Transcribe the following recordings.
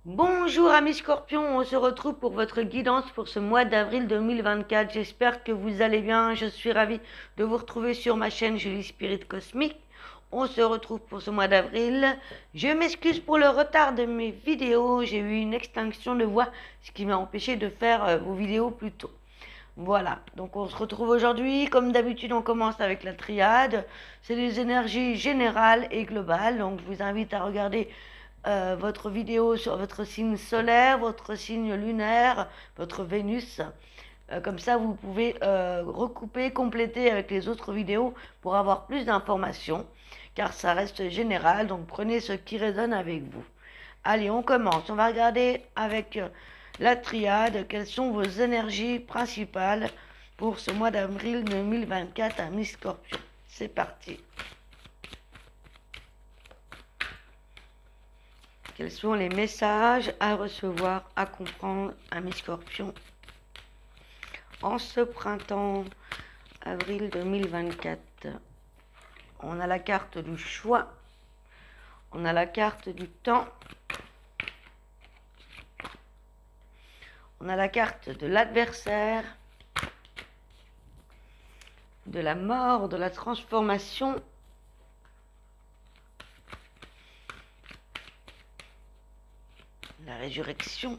Bonjour amis scorpions, on se retrouve pour votre guidance pour ce mois d'avril 2024. J'espère que vous allez bien. Je suis ravie de vous retrouver sur ma chaîne Julie Spirit Cosmique. On se retrouve pour ce mois d'avril. Je m'excuse pour le retard de mes vidéos. J'ai eu une extinction de voix, ce qui m'a empêché de faire vos vidéos plus tôt. Voilà, donc on se retrouve aujourd'hui. Comme d'habitude, on commence avec la triade. C'est les énergies générales et globales. Donc je vous invite à regarder votre vidéo sur votre signe solaire, votre signe lunaire, votre Vénus. Comme ça, vous pouvez recouper, compléter avec les autres vidéos pour avoir plus d'informations, car ça reste général, donc prenez ce qui résonne avec vous. Allez, on commence. On va regarder avec la triade quelles sont vos énergies principales pour ce mois d'avril 2024 à Mi-Scorpion. C'est parti. Quels sont les messages à recevoir, à comprendre à Mi-Scorpion en ce printemps, avril 2024? On a la carte du choix, on a la carte du temps, on a la carte de l'adversaire, de la mort, de la transformation, la résurrection.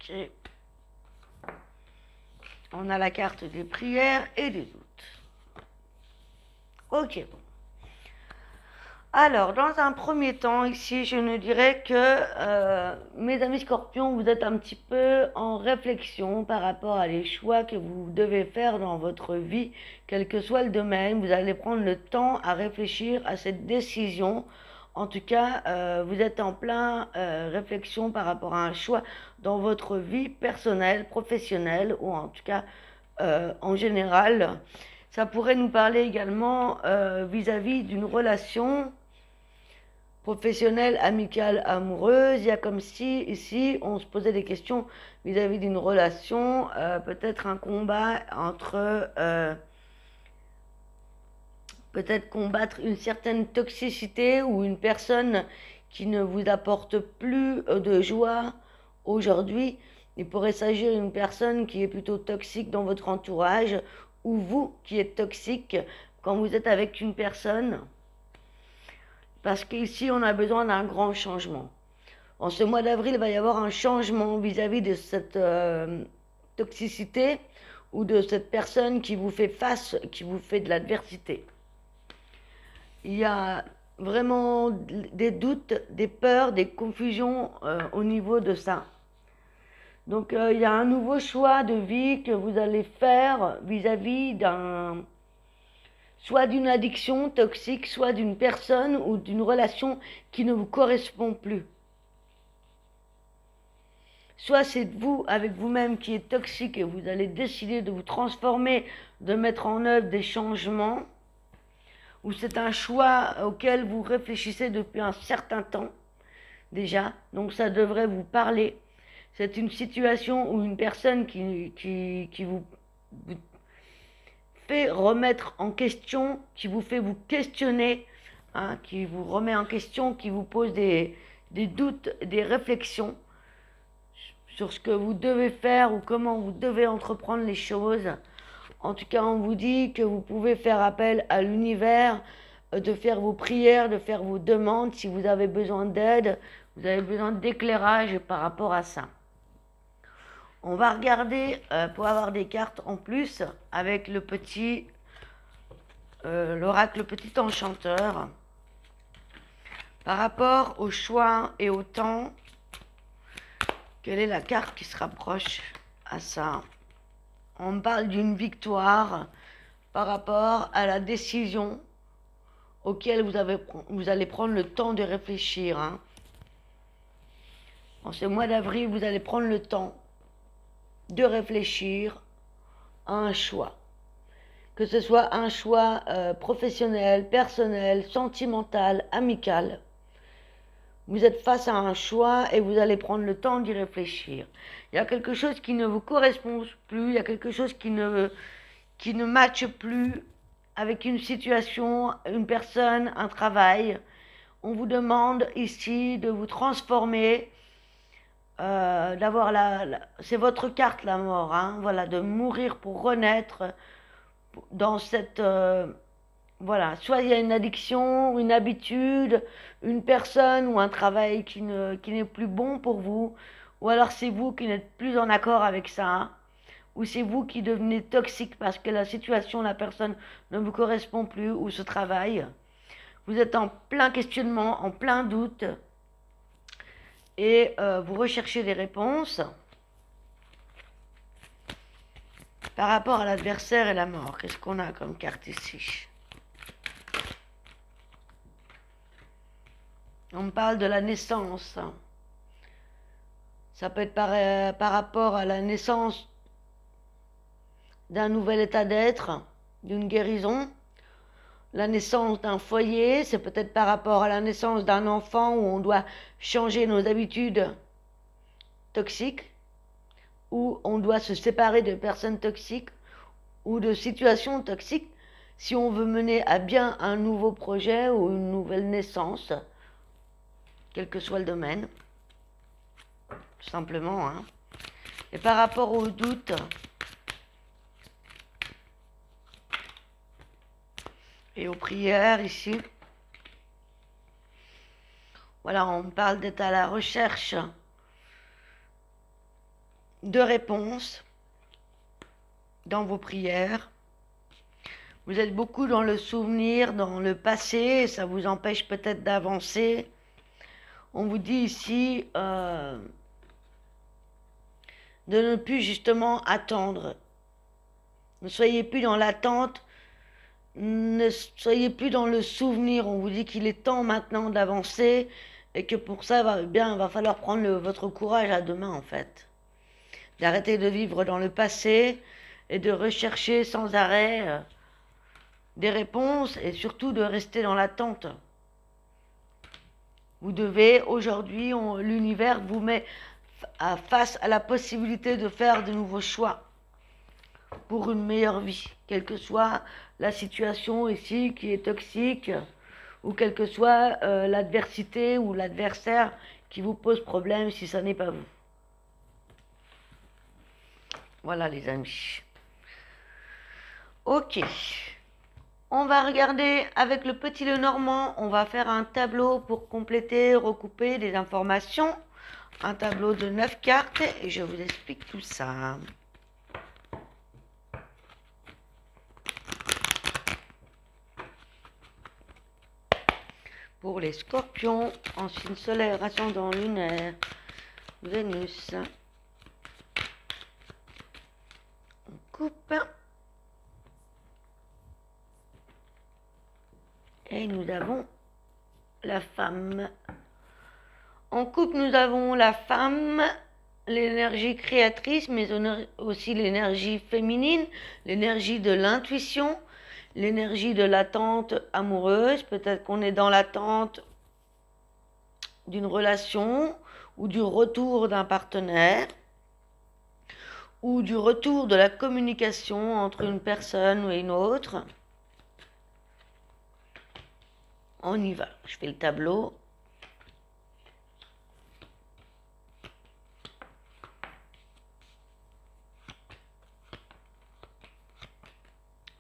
Ok. On a la carte des prières et des doutes. Ok. Alors, dans un premier temps, ici, je ne dirais que, mes amis scorpions, vous êtes un petit peu en réflexion par rapport à les choix que vous devez faire dans votre vie, quel que soit le domaine. Vous allez prendre le temps à réfléchir à cette décision. En tout cas, vous êtes en plein réflexion par rapport à un choix dans votre vie personnelle, professionnelle, ou en tout cas, en général. Ça pourrait nous parler également vis-à-vis d'une relation professionnelle, amicale, amoureuse. Il y a comme si ici on se posait des questions vis-à-vis d'une relation, peut-être un combat entre, peut-être combattre une certaine toxicité ou une personne qui ne vous apporte plus de joie aujourd'hui. Il pourrait s'agir d'une personne qui est plutôt toxique dans votre entourage ou vous qui êtes toxique quand vous êtes avec une personne. Parce qu'ici, on a besoin d'un grand changement. En ce mois d'avril, il va y avoir un changement vis-à-vis de cette toxicité ou de cette personne qui vous fait face, qui vous fait de l'adversité. Il y a vraiment des doutes, des peurs, des confusions au niveau de ça. Donc il y a un nouveau choix de vie que vous allez faire vis-à-vis d'un, soit d'une addiction toxique, soit d'une personne ou d'une relation qui ne vous correspond plus. Soit c'est vous avec vous-même qui est toxique et vous allez décider de vous transformer, de mettre en œuvre des changements, ou c'est un choix auquel vous réfléchissez depuis un certain temps déjà, donc ça devrait vous parler. C'est une situation ou une personne qui vous fait remettre en question, qui vous fait vous questionner, hein, qui vous remet en question, qui vous pose des doutes, des réflexions sur ce que vous devez faire ou comment vous devez entreprendre les choses. En tout cas, on vous dit que vous pouvez faire appel à l'univers, de faire vos prières, de faire vos demandes. Si vous avez besoin d'aide, vous avez besoin d'éclairage par rapport à ça. On va regarder pour avoir des cartes en plus avec le petit, l'oracle petit enchanteur. Par rapport au choix et au temps, quelle est la carte qui se rapproche à ça? On parle d'une victoire par rapport à la décision auquel vous allez prendre le temps de réfléchir. Hein. En ce mois d'avril, vous allez prendre le temps de réfléchir à un choix. Que ce soit un choix professionnel, personnel, sentimental, amical. Vous êtes face à un choix et vous allez prendre le temps d'y réfléchir. Il y a quelque chose qui ne vous correspond plus, il y a quelque chose qui ne matche plus avec une situation, une personne, un travail. On vous demande ici de vous transformer, d'avoir c'est votre carte la mort, hein, voilà, de mourir pour renaître dans cette, voilà, soit il y a une addiction, une habitude, une personne ou un travail qui n'est plus bon pour vous, ou alors c'est vous qui n'êtes plus en accord avec ça, ou c'est vous qui devenez toxique parce que la situation, la personne ne vous correspond plus, ou ce travail. Vous êtes en plein questionnement, en plein doute, et vous recherchez des réponses par rapport à l'adversaire et la mort. Qu'est-ce qu'on a comme carte ici? On me parle de la naissance. Ça peut être par rapport à la naissance d'un nouvel état d'être, d'une guérison. La naissance d'un foyer, c'est peut-être par rapport à la naissance d'un enfant où on doit changer nos habitudes toxiques, où on doit se séparer de personnes toxiques ou de situations toxiques si on veut mener à bien un nouveau projet ou une nouvelle naissance, quel que soit le domaine, tout simplement, hein. Et par rapport au doute, et aux prières ici, voilà, on parle d'être à la recherche de réponses dans vos prières. Vous êtes beaucoup dans le souvenir, dans le passé, et ça vous empêche peut-être d'avancer. On vous dit ici de ne plus justement attendre. Ne soyez plus dans l'attente, ne soyez plus dans le souvenir. On vous dit qu'il est temps maintenant d'avancer et que pour ça, il va falloir prendre votre courage à deux mains en fait. D'arrêter de vivre dans le passé et de rechercher sans arrêt des réponses et surtout de rester dans l'attente. Vous devez, aujourd'hui, l'univers vous met face à la possibilité de faire de nouveaux choix pour une meilleure vie, quelle que soit la situation ici qui est toxique, ou quelle que soit l'adversité ou l'adversaire qui vous pose problème si ça n'est pas vous. Voilà les amis. Ok. On va regarder avec le petit Lenormand, on va faire un tableau pour compléter, recouper des informations. Un tableau de 9 cartes et je vous explique tout ça. Pour les scorpions, en signe solaire, ascendant lunaire, Vénus. On coupe. Et nous avons la femme. En couple, nous avons la femme, l'énergie créatrice, mais aussi l'énergie féminine, l'énergie de l'intuition, l'énergie de l'attente amoureuse. Peut-être qu'on est dans l'attente d'une relation ou du retour d'un partenaire ou du retour de la communication entre une personne et une autre. On y va. Je fais le tableau.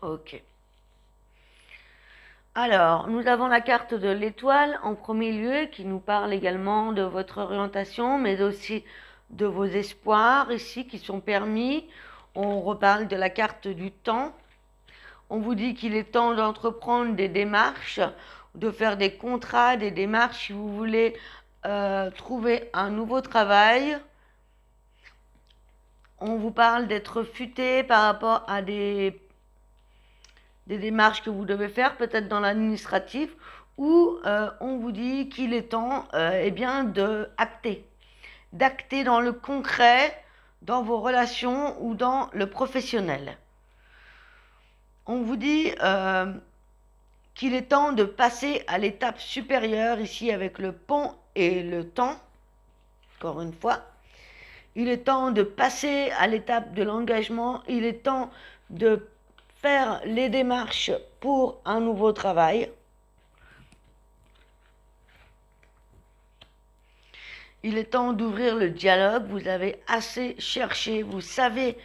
Ok. Alors, nous avons la carte de l'étoile en premier lieu qui nous parle également de votre orientation, mais aussi de vos espoirs ici qui sont permis. On reparle de la carte du temps. On vous dit qu'il est temps d'entreprendre des démarches, de faire des contrats, des démarches si vous voulez trouver un nouveau travail. On vous parle d'être futé par rapport à des démarches que vous devez faire, peut-être dans l'administratif, où on vous dit qu'il est temps d'acter dans le concret, dans vos relations ou dans le professionnel. On vous dit qu'il est temps de passer à l'étape supérieure, ici avec le pont et le temps, encore une fois. Il est temps de passer à l'étape de l'engagement, il est temps de faire les démarches pour un nouveau travail. Il est temps d'ouvrir le dialogue, vous avez assez cherché, vous savez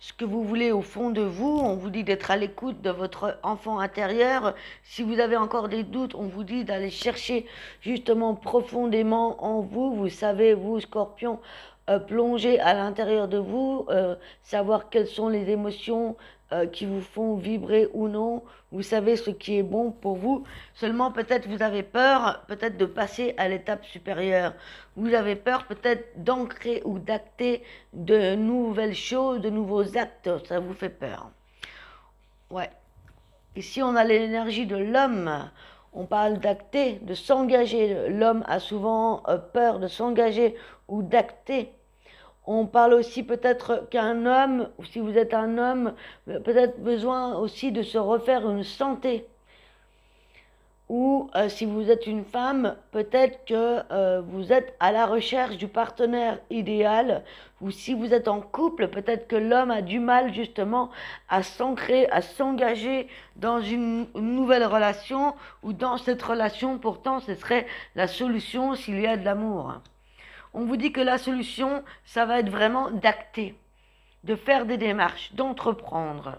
ce que vous voulez au fond de vous, on vous dit d'être à l'écoute de votre enfant intérieur. Si vous avez encore des doutes, on vous dit d'aller chercher justement profondément en vous. Vous savez, vous, Scorpion, plonger à l'intérieur de vous, savoir quelles sont les émotions qui vous font vibrer ou non. Vous savez ce qui est bon pour vous. Seulement, peut-être vous avez peur, peut-être de passer à l'étape supérieure. Vous avez peur peut-être d'ancrer ou d'acter de nouvelles choses, de nouveaux actes. Ça vous fait peur. Ouais. Ici, on a l'énergie de l'homme. On parle d'acter, de s'engager. L'homme a souvent peur de s'engager ou d'acter. On parle aussi peut-être qu'un homme, ou si vous êtes un homme, peut-être besoin aussi de se refaire une santé. Ou si vous êtes une femme, peut-être que vous êtes à la recherche du partenaire idéal. Ou si vous êtes en couple, peut-être que l'homme a du mal justement à s'ancrer, à s'engager dans une nouvelle relation. Ou dans cette relation, pourtant, ce serait la solution s'il y a de l'amour. On vous dit que la solution, ça va être vraiment d'acter, de faire des démarches, d'entreprendre.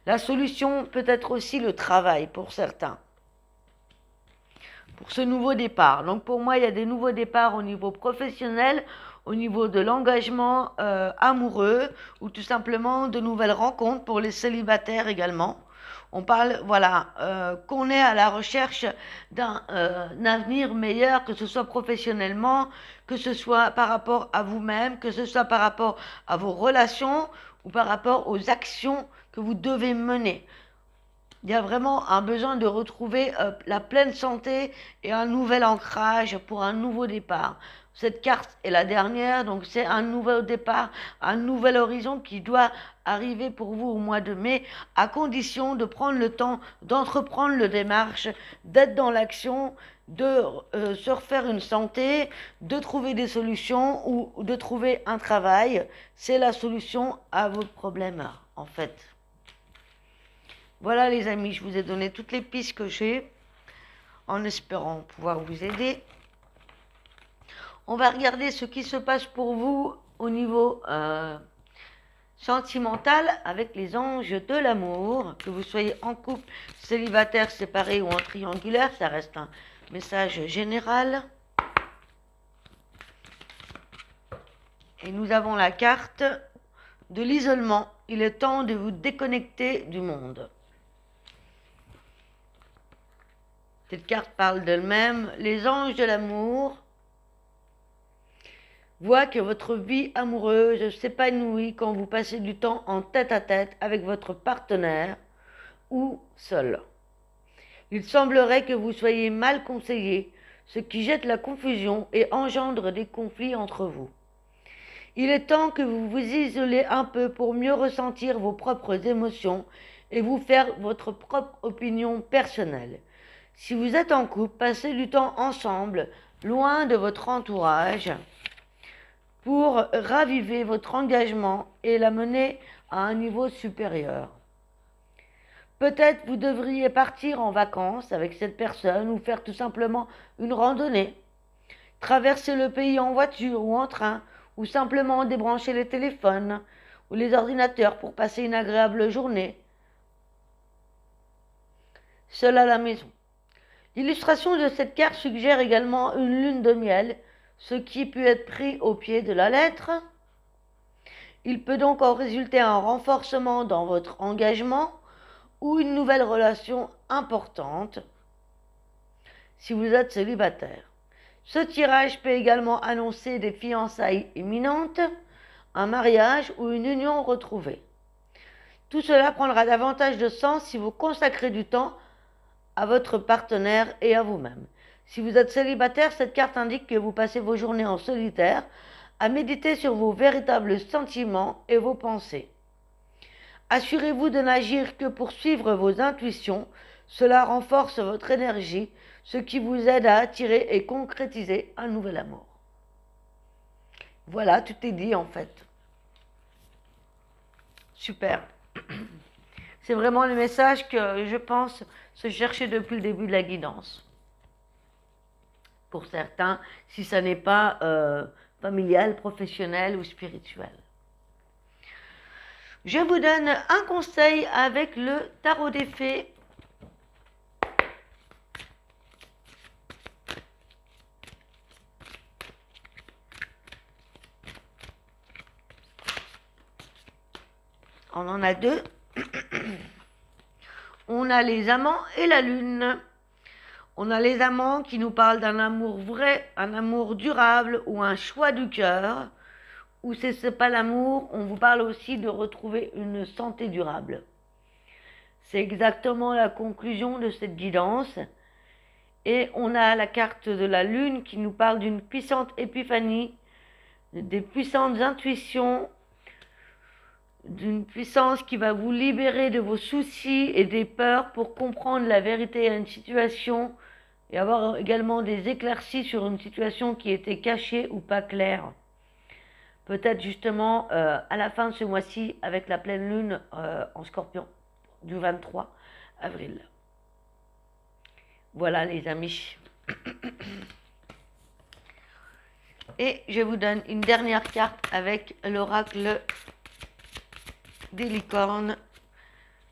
La solution peut être aussi le travail pour certains. Pour ce nouveau départ. Donc pour moi, il y a des nouveaux départs au niveau professionnel, au niveau de l'engagement amoureux ou tout simplement de nouvelles rencontres pour les célibataires également. On parle, voilà, qu'on est à la recherche d'un avenir meilleur, que ce soit professionnellement, que ce soit par rapport à vous-même, que ce soit par rapport à vos relations ou par rapport aux actions que vous devez mener. Il y a vraiment un besoin de retrouver la pleine santé et un nouvel ancrage pour un nouveau départ. Cette carte est la dernière, donc c'est un nouveau départ, un nouvel horizon qui doit arriver pour vous au mois de mai, à condition de prendre le temps d'entreprendre le démarche, d'être dans l'action, de se refaire une santé, de trouver des solutions ou de trouver un travail. C'est la solution à vos problèmes, en fait. Voilà les amis, je vous ai donné toutes les pistes que j'ai, en espérant pouvoir vous aider. On va regarder ce qui se passe pour vous au niveau sentimental avec les anges de l'amour. Que vous soyez en couple, célibataire, séparé ou en triangulaire, ça reste un message général. Et nous avons la carte de l'isolement. Il est temps de vous déconnecter du monde. Cette carte parle d'elle-même. Les anges de l'amour voient que votre vie amoureuse s'épanouit quand vous passez du temps en tête-à-tête avec votre partenaire ou seul. Il semblerait que vous soyez mal conseillé, ce qui jette la confusion et engendre des conflits entre vous. Il est temps que vous vous isolez un peu pour mieux ressentir vos propres émotions et vous faire votre propre opinion personnelle. Si vous êtes en couple, passez du temps ensemble, loin de votre entourage, pour raviver votre engagement et la mener à un niveau supérieur. Peut-être vous devriez partir en vacances avec cette personne ou faire tout simplement une randonnée, traverser le pays en voiture ou en train, ou simplement débrancher les téléphones ou les ordinateurs pour passer une agréable journée, seul à la maison. L'illustration de cette carte suggère également une lune de miel, ce qui peut être pris au pied de la lettre. Il peut donc en résulter un renforcement dans votre engagement ou une nouvelle relation importante si vous êtes célibataire. Ce tirage peut également annoncer des fiançailles imminentes, un mariage ou une union retrouvée. Tout cela prendra davantage de sens si vous consacrez du temps à votre partenaire et à vous-même. Si vous êtes célibataire, cette carte indique que vous passez vos journées en solitaire à méditer sur vos véritables sentiments et vos pensées. Assurez-vous de n'agir que pour suivre vos intuitions, cela renforce votre énergie, ce qui vous aide à attirer et concrétiser un nouvel amour. Voilà, tout est dit en fait. Super. C'est vraiment le message que je pense se chercher depuis le début de la guidance. Pour certains, si ça n'est pas familial, professionnel ou spirituel. Je vous donne un conseil avec le tarot des fées. On en a deux. On a les amants et la lune. On a les amants qui nous parlent d'un amour vrai, un amour durable ou un choix du cœur. Ou c'est pas l'amour, on vous parle aussi de retrouver une santé durable. C'est exactement la conclusion de cette guidance. Et on a la carte de la lune qui nous parle d'une puissante épiphanie, des puissantes intuitions, d'une puissance qui va vous libérer de vos soucis et des peurs pour comprendre la vérité à une situation et avoir également des éclaircies sur une situation qui était cachée ou pas claire. Peut-être justement à la fin de ce mois-ci avec la pleine lune en Scorpion du 23 avril. Voilà les amis. Et je vous donne une dernière carte avec l'oracle des licornes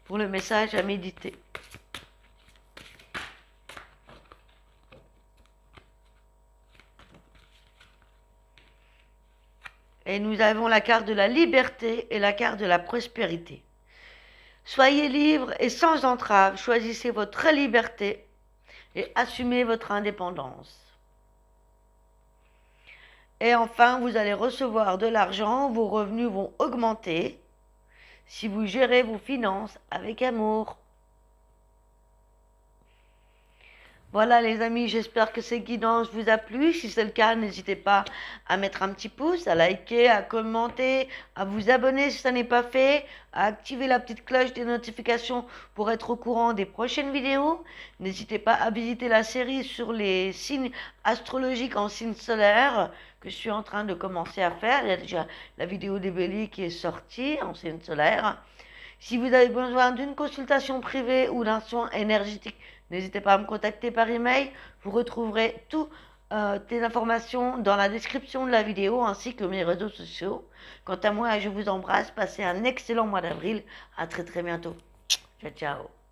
pour le message à méditer. Et nous avons la carte de la liberté et la carte de la prospérité. Soyez libres et sans entrave, choisissez votre liberté et assumez votre indépendance. Et enfin, vous allez recevoir de l'argent, vos revenus vont augmenter si vous gérez vos finances avec amour. Voilà les amis, j'espère que cette guidance vous a plu. Si c'est le cas, n'hésitez pas à mettre un petit pouce, à liker, à commenter, à vous abonner si ça n'est pas fait, à activer la petite cloche des notifications pour être au courant des prochaines vidéos. N'hésitez pas à visiter la série sur les signes astrologiques en signes solaires que je suis en train de commencer à faire. Il y a déjà la vidéo des béliers qui est sortie en signes solaires. Si vous avez besoin d'une consultation privée ou d'un soin énergétique, n'hésitez pas à me contacter par email. Vous retrouverez toutes les informations dans la description de la vidéo ainsi que mes réseaux sociaux. Quant à moi, je vous embrasse. Passez un excellent mois d'avril. À très très bientôt. Ciao, ciao.